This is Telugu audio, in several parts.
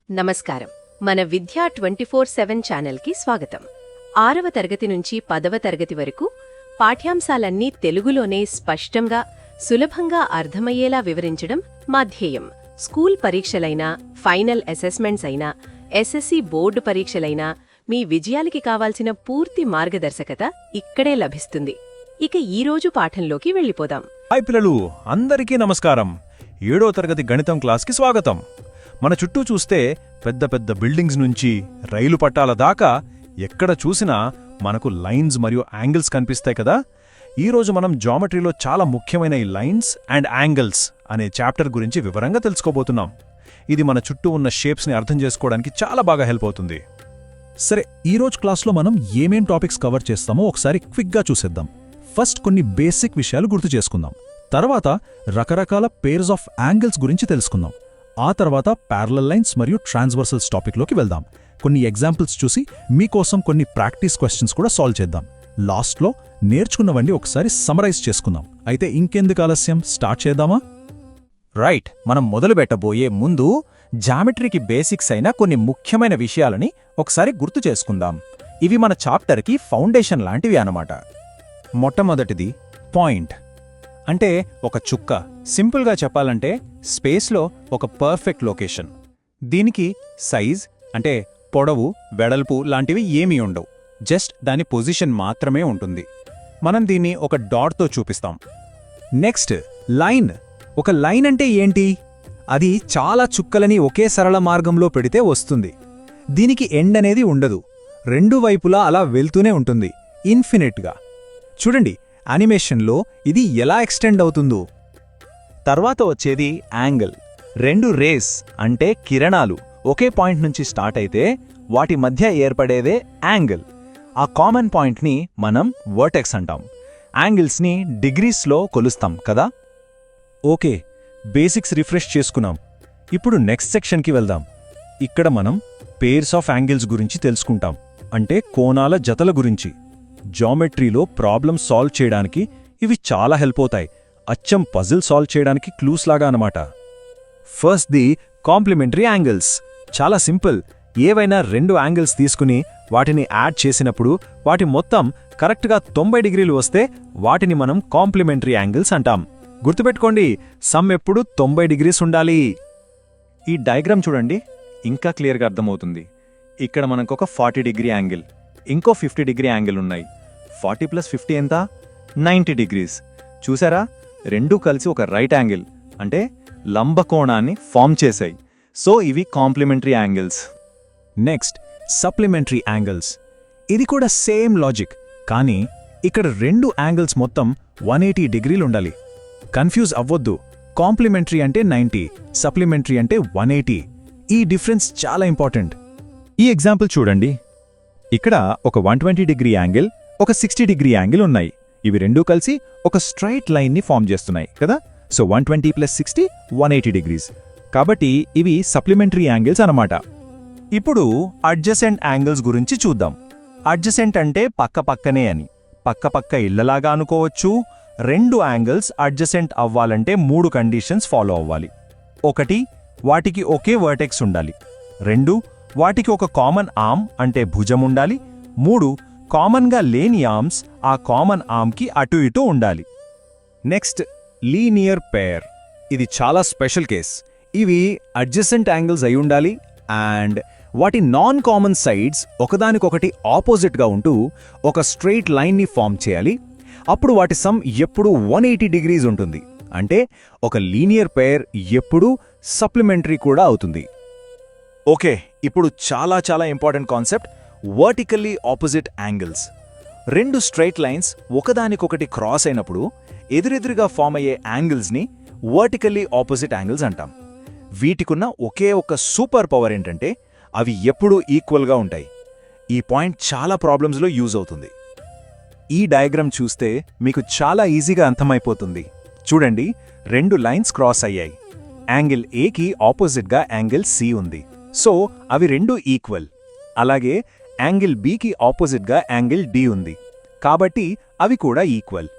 నమస్కారం. మన విద్యా 24/7 ఛానల్కి స్వాగతం. 6వ తరగతి నుంచి 10వ తరగతి వరకు పాఠ్యాంశాలన్నీ తెలుగులోనే స్పష్టంగా, సులభంగా అర్థమయ్యేలా వివరించడం మా ధ్యేయం. స్కూల్ పరీక్షలైనా, ఫైనల్ అసెస్మెంట్స్ అయినా, ఎస్ఎస్సి బోర్డు పరీక్షలైనా మీ విజయాలకి కావాల్సిన పూర్తి మార్గదర్శకత ఇక్కడే లభిస్తుంది. ఇక ఈరోజు పాఠంలోకి వెళ్ళిపోదాం. హాయ్ పిల్లలు, అందరికీ నమస్కారం. 7వ తరగతి గణితం క్లాస్కి స్వాగతం. మన చుట్టూ చూస్తే పెద్ద పెద్ద బిల్డింగ్స్ నుంచి రైలు పట్టాల దాకా ఎక్కడ చూసినా మనకు లైన్స్ మరియు యాంగిల్స్ కనిపిస్తాయి కదా. ఈరోజు మనం జామెట్రీలో చాలా ముఖ్యమైన ఈ లైన్స్ అండ్ యాంగిల్స్ అనే చాప్టర్ గురించి వివరంగా తెలుసుకోబోతున్నాం. ఇది మన చుట్టూ ఉన్న షేప్స్ని అర్థం చేసుకోవడానికి చాలా బాగా హెల్ప్ అవుతుంది. సరే, ఈరోజు క్లాస్లో మనం ఏమేం టాపిక్స్ కవర్ చేస్తామో ఒకసారి క్విక్గా చూసేద్దాం. ఫస్ట్ కొన్ని బేసిక్ విషయాలు గుర్తు చేసుకుందాం. తర్వాత రకరకాల పేర్స్ ఆఫ్ యాంగిల్స్ గురించి తెలుసుకుందాం. ఆ తర్వాత ప్యారలల్ లైన్స్ మరియు ట్రాన్స్వర్సల్స్ టాపిక్లోకి వెళ్దాం. కొన్ని ఎగ్జాంపుల్స్ చూసి మీకోసం కొన్ని ప్రాక్టీస్ క్వశ్చన్స్ కూడా సాల్వ్ చేద్దాం. లాస్ట్లో నేర్చుకున్నవన్నీ ఒకసారి సమరైజ్ చేసుకుందాం. అయితే ఇంకెందుకు ఆలస్యం, స్టార్ట్ చేద్దామా? రైట్, మనం మొదలు పెట్టబోయే ముందు జామెట్రీకి బేసిక్స్ అయిన కొన్ని ముఖ్యమైన విషయాలని ఒకసారి గుర్తు చేసుకుందాం. ఇవి మన చాప్టర్కి ఫౌండేషన్ లాంటివి అన్నమాట. మొట్టమొదటిది పాయింట్, అంటే ఒక చుక్క. సింపుల్గా చెప్పాలంటే స్పేస్లో ఒక పర్ఫెక్ట్ లొకేషన్. దీనికి సైజ్ అంటే పొడవు, వెడల్పు లాంటివి ఏమీ ఉండవు, జస్ట్ దాని పొజిషన్ మాత్రమే ఉంటుంది. మనం దీన్ని ఒక డాట్తో చూపిస్తాం. Next line. ఒక లైన్ అంటే ఏంటి? అది చాలా చుక్కలని ఒకే సరళ మార్గంలో పెడితే వస్తుంది. దీనికి ఎండ్ అనేది ఉండదు, రెండు వైపులా అలా వెళ్తూనే ఉంటుంది ఇన్ఫినిట్గా. చూడండి యానిమేషన్లో ఇది ఎలా ఎక్స్టెండ్ అవుతుందో. తర్వాత వచ్చేది యాంగిల్. రెండు రేస్ అంటే కిరణాలు ఒకే పాయింట్ నుంచి స్టార్ట్ అయితే వాటి మధ్య ఏర్పడేదే యాంగిల్. ఆ కామన్ పాయింట్ని మనం వర్టెక్స్ అంటాం. యాంగిల్స్ని డిగ్రీస్లో కొలుస్తాం కదా. ఓకే, బేసిక్స్ రిఫ్రెష్ చేసుకున్నాం. ఇప్పుడు నెక్స్ట్ సెక్షన్కి వెళ్దాం. ఇక్కడ మనం పేర్స్ ఆఫ్ యాంగిల్స్ గురించి తెలుసుకుంటాం, అంటే కోణాల జతల గురించి. జామెట్రీలో ప్రాబ్లమ్ సాల్వ్ చేయడానికి ఇవి చాలా హెల్ప్ అవుతాయి. అచ్చం పజిల్ సాల్వ్ చేయడానికి క్లూస్ లాగా అన్నమాట. First the complementary angles. చాలా సింపుల్. ఏవైనా రెండు యాంగిల్స్ తీసుకుని వాటిని యాడ్ చేసినప్పుడు వాటి మొత్తం కరెక్ట్గా 90 డిగ్రీలు వస్తే వాటిని మనం కాంప్లిమెంటరీ యాంగిల్స్ అంటాం. గుర్తుపెట్టుకోండి, సమ్ ఎప్పుడు 90 డిగ్రీస్ ఉండాలి. ఈ డయాగ్రామ్ చూడండి, ఇంకా క్లియర్గా అర్థమవుతుంది. ఇక్కడ మనకొక 40 డిగ్రీ యాంగిల్, ఇంకో 50 డిగ్రీ యాంగిల్ ఉన్నాయి. 40 + 50 ఎంత? 90 డిగ్రీస్. చూసారా, రెండూ కలిసి ఒక రైట్ యాంగిల్ అంటే లంబకోణాన్ని ఫామ్ చేశాయి. సో ఇవి complementary angles. Next supplementary angles. ఇది కూడా సేమ్ లాజిక్, కానీ ఇక్కడ రెండు యాంగిల్స్ మొత్తం 180 డిగ్రీలు ఉండాలి. కన్ఫ్యూజ్ అవ్వొద్దు. కాంప్లిమెంటరీ అంటే 90, సప్లిమెంటరీ అంటే 180. ఈ డిఫరెన్స్ చాలా ఇంపార్టెంట్. ఈ ఎగ్జాంపుల్ చూడండి. ఇక్కడ ఒక 120 డిగ్రీ యాంగిల్, ఒక 60 డిగ్రీ యాంగిల్ ఉన్నాయి. ఇవి రెండూ కలిసి ఒక స్ట్రైట్ లైన్ని ఫామ్ చేస్తున్నాయి కదా. So 120 + 60 180 degrees. కాబట్టి ఇవి సప్లిమెంటరీ యాంగిల్స్ అన్నమాట. ఇప్పుడు అడ్జసెంట్ యాంగిల్స్ గురించి చూద్దాం. అడ్జసెంట్ అంటే పక్కపక్కనే అని. పక్కపక్క ఇళ్లలాగా అనుకోవచ్చు. రెండు యాంగిల్స్ అడ్జసెంట్ అవ్వాలంటే 3 కండిషన్స్ ఫాలో అవ్వాలి. 1, వాటికి ఒకే వర్టెక్స్ ఉండాలి. 2, వాటికి ఒక కామన్ ఆర్మ్ అంటే భుజం ఉండాలి. 3, కామన్గా లేని ఆర్మ్స్ ఆ కామన్ ఆర్మ్కి అటు ఇటు ఉండాలి. Next linear pair. ఇది చాలా స్పెషల్ కేస్. ఇవి అడ్జసెంట్ యాంగిల్స్ అయి ఉండాలి అండ్ వాటి నాన్ కామన్ సైడ్స్ ఒకదానికొకటి ఆపోజిట్గా ఉంటూ ఒక స్ట్రెయిట్ లైన్ని ఫామ్ చేయాలి. అప్పుడు వాటి సమ్ ఎప్పుడూ 180 డిగ్రీస్ ఉంటుంది. అంటే ఒక లీనియర్ పేర్ ఎప్పుడూ సప్లిమెంటరీ కూడా అవుతుంది. ఓకే, ఇప్పుడు చాలా చాలా important concept, vertically opposite angles. రెండు స్ట్రైట్ లైన్స్ ఒకదానికొకటి క్రాస్ అయినప్పుడు ఎదురెదురుగా ఫామ్ అయ్యే యాంగిల్స్ని వర్టికల్లీ ఆపోజిట్ యాంగిల్స్ అంటాం. వీటికున్న ఒకే ఒక సూపర్ పవర్ ఏంటంటే అవి ఎప్పుడూ ఈక్వల్గా ఉంటాయి. ఈ పాయింట్ చాలా ప్రాబ్లమ్స్లో యూజ్ అవుతుంది. ఈ డయాగ్రామ్ చూస్తే మీకు చాలా ఈజీగా అర్థమైపోతుంది. చూడండి, రెండు లైన్స్ క్రాస్ అయ్యాయి. యాంగిల్ ఏకి ఆపోజిట్గా యాంగిల్ సి ఉంది. సో అవి రెండు ఈక్వల్. అలాగే యాంగిల్ బికి ఆపోజిట్గా యాంగిల్ డి ఉంది. కాబట్టి అవి కూడా ఈక్వల్.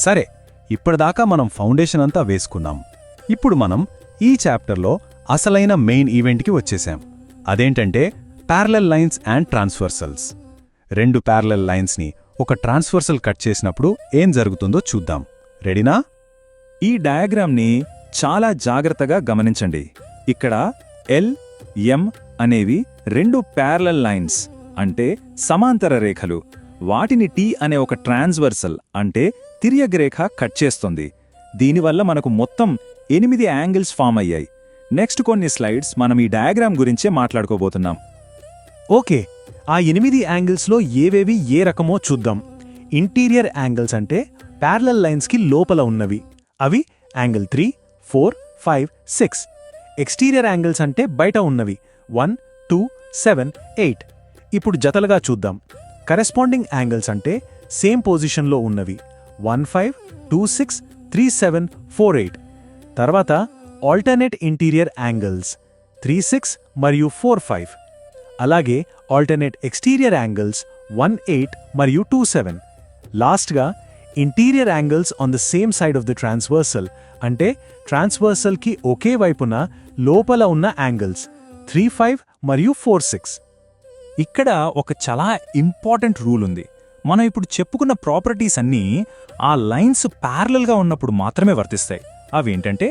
సరే, ఇప్పటిదాకా మనం ఫౌండేషన్ అంతా వేసుకున్నాం. ఇప్పుడు మనం ఈ చాప్టర్లో అసలైన మెయిన్ ఈవెంట్కి వచ్చేసాం. అదేంటంటే ప్యారలల్ లైన్స్ అండ్ ట్రాన్స్వర్సల్స్. రెండు ప్యారలల్ లైన్స్ని ఒక ట్రాన్స్వర్సల్ కట్ చేసినప్పుడు ఏం జరుగుతుందో చూద్దాం. రెడీనా? ఈ డయాగ్రామ్ని చాలా జాగ్రత్తగా గమనించండి. ఇక్కడ ఎల్, ఎం అనేవి రెండు ప్యారలల్ లైన్స్ అంటే సమాంతర రేఖలు. వాటిని టీ అనే ఒక ట్రాన్స్వర్సల్ అంటే తిర్యక్ రేఖ కట్ చేస్తుంది. దీనివల్ల మనకు మొత్తం 8 యాంగిల్స్ ఫామ్ అయ్యాయి. నెక్స్ట్ కొన్ని స్లైడ్స్ మనం ఈ డయాగ్రామ్ గురించే మాట్లాడుకోబోతున్నాం. ఓకే, ఆ 8 యాంగిల్స్లో ఏవేవి ఏ రకమో చూద్దాం. ఇంటీరియర్ యాంగిల్స్ అంటే ప్యారలల్ లైన్స్కి లోపల ఉన్నవి. అవి యాంగిల్ 3, 4, 5, 6. ఎక్స్టీరియర్ యాంగిల్స్ అంటే బయట ఉన్నవి 1, 2, 7, 8. ఇప్పుడు జతలుగా చూద్దాం. కరెస్పాండింగ్ యాంగిల్స్ అంటే సేమ్ పొజిషన్లో ఉన్నవి 1, 5, 2, 6, 3, 7, 4, 8. తర్వాత ఆల్టర్నేట్ ఇంటీరియర్ యాంగిల్స్ 3, 6 మరియు 4, 5. అలాగే ఆల్టర్నేట్ ఎక్స్టీరియర్ యాంగిల్స్ 1, 8 మరియు 2, 7. లాస్ట్గా interior angles on the same side of the transversal అంటే ట్రాన్స్వర్సల్కి ఒకే వైపున లోపల ఉన్న యాంగిల్స్ 3, 5 మరియు 4, 6. ఇక్కడ ఒక చాలా ఇంపార్టెంట్ రూల్ ఉంది. మనం ఇప్పుడు చెప్పుకున్న ప్రాపర్టీస్ అన్నీ ఆ లైన్స్ ప్యారలల్గా ఉన్నప్పుడు మాత్రమే వర్తిస్తాయి. అవేంటంటే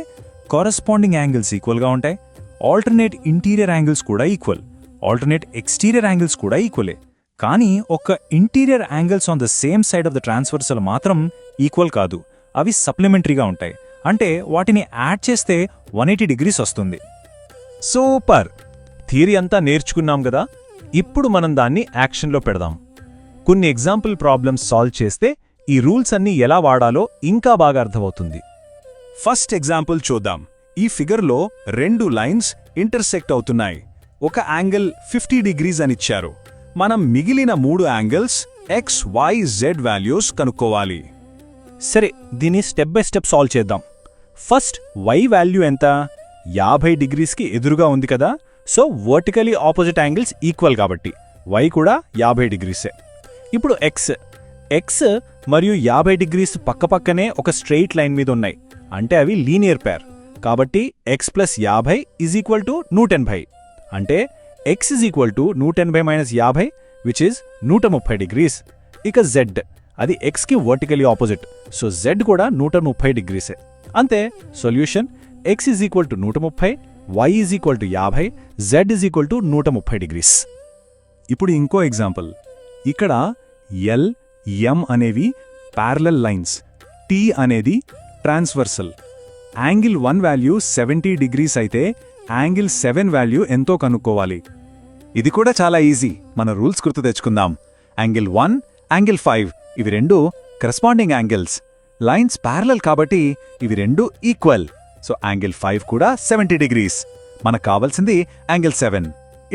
కరస్పాండింగ్ యాంగిల్స్ ఈక్వల్గా ఉంటాయి, ఆల్టర్నేట్ ఇంటీరియర్ యాంగిల్స్ కూడా ఈక్వల్, ఆల్టర్నేట్ ఎక్స్టీరియర్ యాంగిల్స్ కూడా ఈక్వలే. కానీ ఒక interior angles on the same side of the transversal మాత్రం ఈక్వల్ కాదు. అవి సప్లిమెంటరీగా ఉంటాయి. అంటే వాటిని యాడ్ చేస్తే 180 డిగ్రీస్ వస్తుంది. సూపర్! థియరీ అంతా నేర్చుకున్నాం గదా. ఇప్పుడు మనం దాన్ని యాక్షన్లో పెడదాం. కొన్ని ఎగ్జాంపుల్ ప్రాబ్లమ్స్ సాల్వ్ చేస్తే ఈ రూల్స్ అన్నీ ఎలా వాడాలో ఇంకా బాగా అర్థమవుతుంది. ఫస్ట్ ఎగ్జాంపుల్ చూద్దాం. ఈ ఫిగర్లో రెండు లైన్స్ ఇంటర్సెక్ట్ అవుతున్నాయి. ఒక యాంగిల్ 50 డిగ్రీస్ అనిచ్చారు. మనం మిగిలిన 3 angles x, y, z values కనుక్కోవాలి. సరే, దీన్ని స్టెప్ బై స్టెప్ సాల్వ్ చేద్దాం. ఫస్ట్ y వాల్యూ ఎంత? 50 డిగ్రీస్కి ఎదురుగా ఉంది కదా. So vertically opposite angles equal కాబట్టి y కూడా 50 డిగ్రీసే. ఇప్పుడు x మరియు 50 డిగ్రీస్ పక్కపక్కనే ఒక స్ట్రెయిట్ లైన్ మీద ఉన్నాయి. అంటే అవి లీనియర్ పేర్. కాబట్టి x + 50 = 180. అంటే x = 180 - 50 విచ్ ఈజ్ 130 డిగ్రీస్. ఇక z అది xకి వర్టికలీ ఆపోజిట్. సో z కూడా 130 డిగ్రీసే. అంతే. Solution x = 130, y = 50, z = 130 degrees. ఇప్పుడు ఇంకో ఎగ్జాంపుల్. ఇక్కడ L, M అనేవి ప్యారలల్ లైన్స్, T అనేది ట్రాన్స్వర్సల్. యాంగిల్ 1 వాల్యూ 70 డిగ్రీస్ అయితే యాంగిల్ 7 వాల్యూ ఎంతో కనుక్కోవాలి. ఇది కూడా చాలా ఈజీ. మన రూల్స్ గుర్తు తెచ్చుకుందాం. యాంగిల్ 1, యాంగిల్ 5 ఇవి రెండు కరెస్పాండింగ్ యాంగిల్స్. లైన్స్ ప్యారలల్ కాబట్టి ఇవి రెండు ఈక్వల్. సో యాంగిల్ 5 కూడా 70 డిగ్రీస్. మనకు కావాల్సింది యాంగిల్ 7.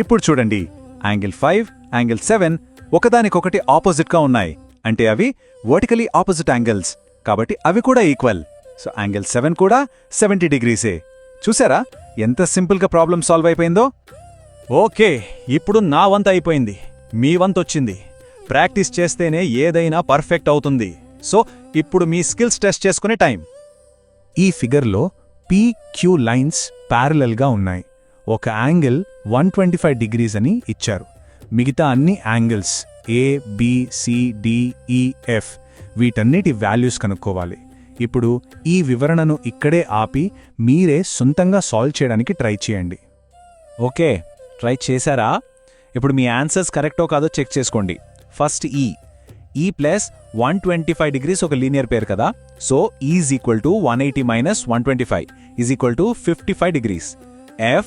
ఇప్పుడు చూడండి, యాంగిల్ 5, యాంగిల్ 7 ఒకదానికొకటి ఆపోజిట్గా ఉన్నాయి. అంటే అవి వర్టికలీ ఆపోజిట్ యాంగిల్స్ కాబట్టి అవి కూడా ఈక్వల్. సో యాంగిల్ 7 కూడా 70 డిగ్రీసే. చూసారా ఎంత సింపుల్గా ప్రాబ్లం సాల్వ్ అయిపోయిందో? ఓకే, ఇప్పుడు నా వంత అయిపోయింది, మీ వంతొచ్చింది. ప్రాక్టీస్ చేస్తేనే ఏదైనా పర్ఫెక్ట్ అవుతుంది. సో ఇప్పుడు మీ స్కిల్స్ టెస్ట్ చేసుకునే టైం. ఈ ఫిగర్లో PQ లైన్స్ ప్యారలల్గా ఉన్నాయి. ఒక యాంగిల్ 125 డిగ్రీస్ అని ఇచ్చారు. మిగతా అన్ని angles A, B, C, D, E, F వీటన్నిటి వాల్యూస్ కనుక్కోవాలి. ఇప్పుడు ఈ వివరణను ఇక్కడే ఆపి మీరే సొంతంగా సాల్వ్ చేయడానికి ట్రై చేయండి. ఓకే, ట్రై చేశారా? ఇప్పుడు మీ ఆన్సర్స్ కరెక్టో కాదో చెక్ చేసుకోండి. ఫస్ట్ ఈ ప్లస్ 125 డిగ్రీస్ ఒక లీనియర్ పేర్ కదా. So E = 180 - 125 = 55 degrees. F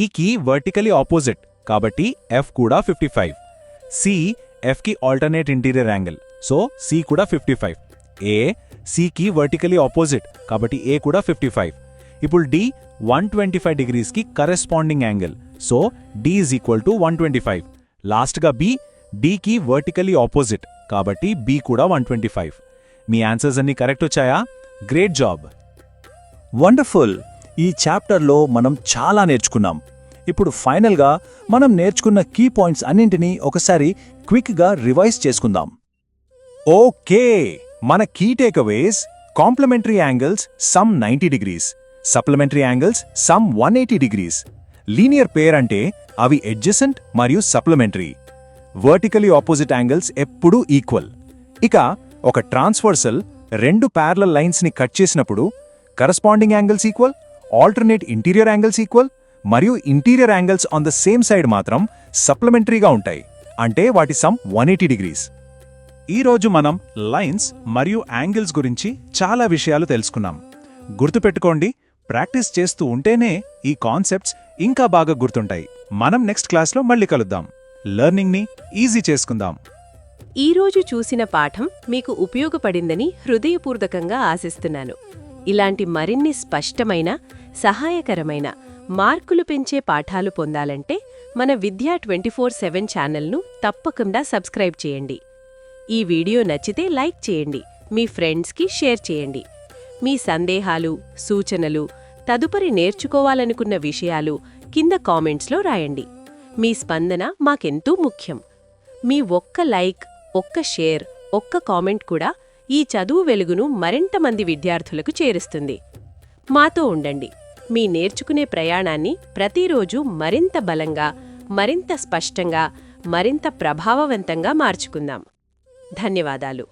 ఈకి వర్టికలీ ఆపోజిట్ కాబట్టి F కూడా 55. C Fకి alternate interior angle. So C కూడా 55. A Cకి వర్టికలీ ఆపోజిట్ కాబట్టి A కూడా 55. ఇప్పుడు D 125 డిగ్రీస్కి కరెస్పాండింగ్ యాంగిల్. So D = 125. లాస్ట్గా B Dకి వర్టికలీ ఆపోజిట్ కాబట్టి B కూడా 125. మీ ఆన్సర్స్ అన్నీ కరెక్ట్ వచ్చాయా? Great job. వండర్ఫుల్. ఈ చాప్టర్లో మనం చాలా నేర్చుకున్నాం. ఇప్పుడు ఫైనల్గా మనం నేర్చుకున్న కీ పాయింట్స్ అన్నింటినీ ఒకసారి క్విక్గా రివైజ్ చేసుకుందాం. ఓకే, మన key takeaways: complementary angles sum 90 degrees, supplementary angles sum 180 degrees. Linear pair అంటే అవి ఎడ్జసెంట్ మరియు సప్లిమెంటరీ. వర్టికలీ ఆపోజిట్ యాంగిల్స్ ఎప్పుడూ ఈక్వల్. ఇక ఒక ట్రాన్స్వర్సల్ రెండు ప్యారలల్ లైన్స్ని కట్ చేసినప్పుడు corresponding angles equal, alternate interior angles equal మరియు interior angles on the same side మాత్రం సప్లిమెంటరీగా ఉంటాయి. అంటే వాటి సమ్ 180 డిగ్రీస్. ఈరోజు మనం లైన్స్ మరియు యాంగిల్స్ గురించి చాలా విషయాలు తెలుసుకున్నాం. గుర్తుపెట్టుకోండి, ప్రాక్టీస్ చేస్తూ ఉంటేనే ఈ కాన్సెప్ట్స్ ఇంకా బాగా గుర్తుంటాయి. మనం నెక్స్ట్ క్లాస్లో మళ్ళీ కలుద్దాం. లెర్నింగ్ని ఈజీ చేసుకుందాం. ఈరోజు చూసిన పాఠం మీకు ఉపయోగపడిందని హృదయపూర్వకంగా ఆశిస్తున్నాను. ఇలాంటి మరిన్ని స్పష్టమైన, సహాయకరమైన, మార్కులు పెంచే పాఠాలు పొందాలంటే మన విద్యా 24/7 ఛానల్ను తప్పకుండా సబ్స్క్రైబ్ చేయండి. ఈ వీడియో నచ్చితే లైక్ చేయండి, మీ ఫ్రెండ్స్కి షేర్ చేయండి. మీ సందేహాలు, సూచనలు, తదుపరి నేర్చుకోవాలనుకున్న విషయాలు కింద కామెంట్స్లో రాయండి. మీ స్పందన మాకెంతో ముఖ్యం. మీ ఒక్క లైక్, ఒక్క షేర్, ఒక్క కామెంట్ కూడా ఈ చదువు వెలుగును మరింత మంది విద్యార్థులకు చేరుస్తుంది. మాతో ఉండండి. మీ నేర్చుకునే ప్రయాణాన్ని ప్రతిరోజు మరింత బలంగా, మరింత స్పష్టంగా, మరింత ప్రభావవంతంగా మార్చుకుందాం. ధన్యవాదాలు.